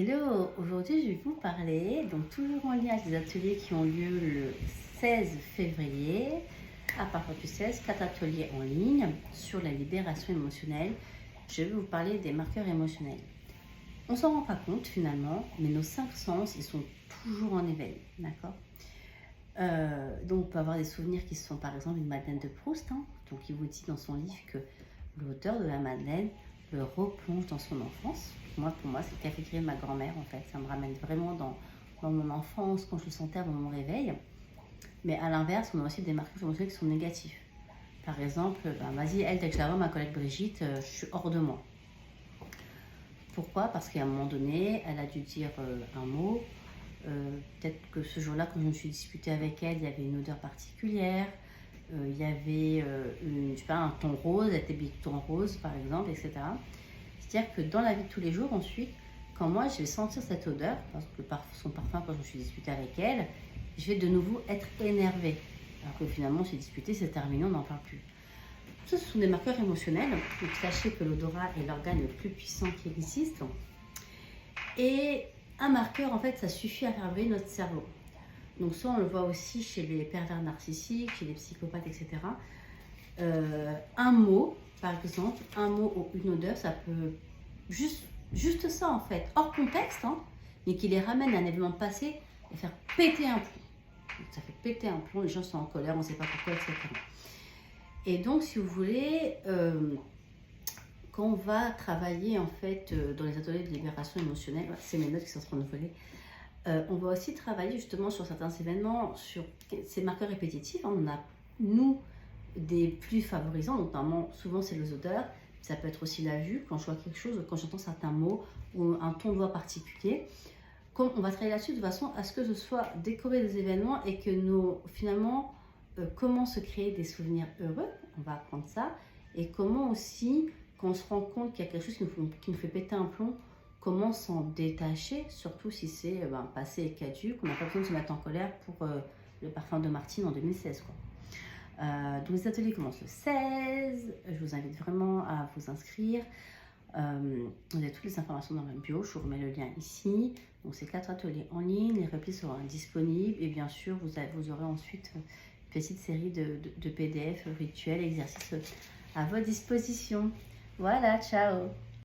Hello, aujourd'hui je vais vous parler, donc toujours en lien avec des ateliers qui ont lieu le 16 février, à partir du 16, 4 ateliers en ligne sur la libération émotionnelle. Je vais vous parler des marqueurs émotionnels. On s'en rend pas compte finalement, mais nos 5 sens, ils sont toujours en éveil, d'accord. Donc on peut avoir des souvenirs qui sont par exemple une Madeleine de Proust, donc il vous dit dans son livre que l'auteur de la Madeleine le replonge dans son enfance. Pour moi, c'est le café de ma grand-mère en fait. Ça me ramène vraiment dans mon enfance quand je le sentais avant mon réveil. Mais à l'inverse, on a aussi des marqueurs émotionnels qui sont négatifs. Par exemple, vas-y, elle, dès que je la vois, ma collègue Brigitte, je suis hors de moi. Pourquoi? Parce qu'à un moment donné, elle a dû dire un mot. Peut-être que ce jour-là, quand je me suis disputée avec elle, il y avait une odeur particulière. Il y avait un ton rose, elle était habillée ton rose par exemple, etc. C'est-à-dire que dans la vie de tous les jours, ensuite, quand moi je vais sentir cette odeur, parce que son parfum, quand je me suis disputée avec elle, je vais de nouveau être énervée. Alors que finalement, on s'est disputé, c'est terminé, on n'en parle plus. Tout ça, ce sont des marqueurs émotionnels. Donc sachez que l'odorat est l'organe le plus puissant qui existe. Et un marqueur, en fait, ça suffit à faire éveiller notre cerveau. Donc ça, on le voit aussi chez les pervers narcissiques, chez les psychopathes, etc. Un mot, par exemple, un mot ou une odeur, ça peut juste ça en fait, hors contexte, mais qui les ramène à un événement passé et faire péter un plomb. Donc, ça fait péter un plomb, les gens sont en colère, on ne sait pas pourquoi, etc. Et donc, si vous voulez, quand on va travailler en fait dans les ateliers de libération émotionnelle, c'est mes notes qui sont en train de voler. On va aussi travailler justement sur certains événements, sur ces marqueurs répétitifs. On a, nous, des plus favorisants, notamment souvent c'est les odeurs, ça peut être aussi la vue, quand je vois quelque chose, quand j'entends certains mots ou un ton de voix particulier. On va travailler là-dessus de façon à ce que ce soit décorer des événements et que finalement, comment se créer des souvenirs heureux, on va apprendre ça, et comment aussi, quand on se rend compte qu'il y a quelque chose qui nous fait péter un plomb, comment s'en détacher, surtout si c'est passé et caduc, on n'a pas besoin de se mettre en colère pour le parfum de Martine en 2016, quoi. Donc les ateliers commencent le 16, je vous invite vraiment à vous inscrire. Vous avez toutes les informations dans ma bio, je vous remets le lien ici. Donc c'est 4 ateliers en ligne, les replis seront disponibles et bien sûr vous aurez ensuite une petite série de PDF rituels, exercices à votre disposition. Voilà, ciao!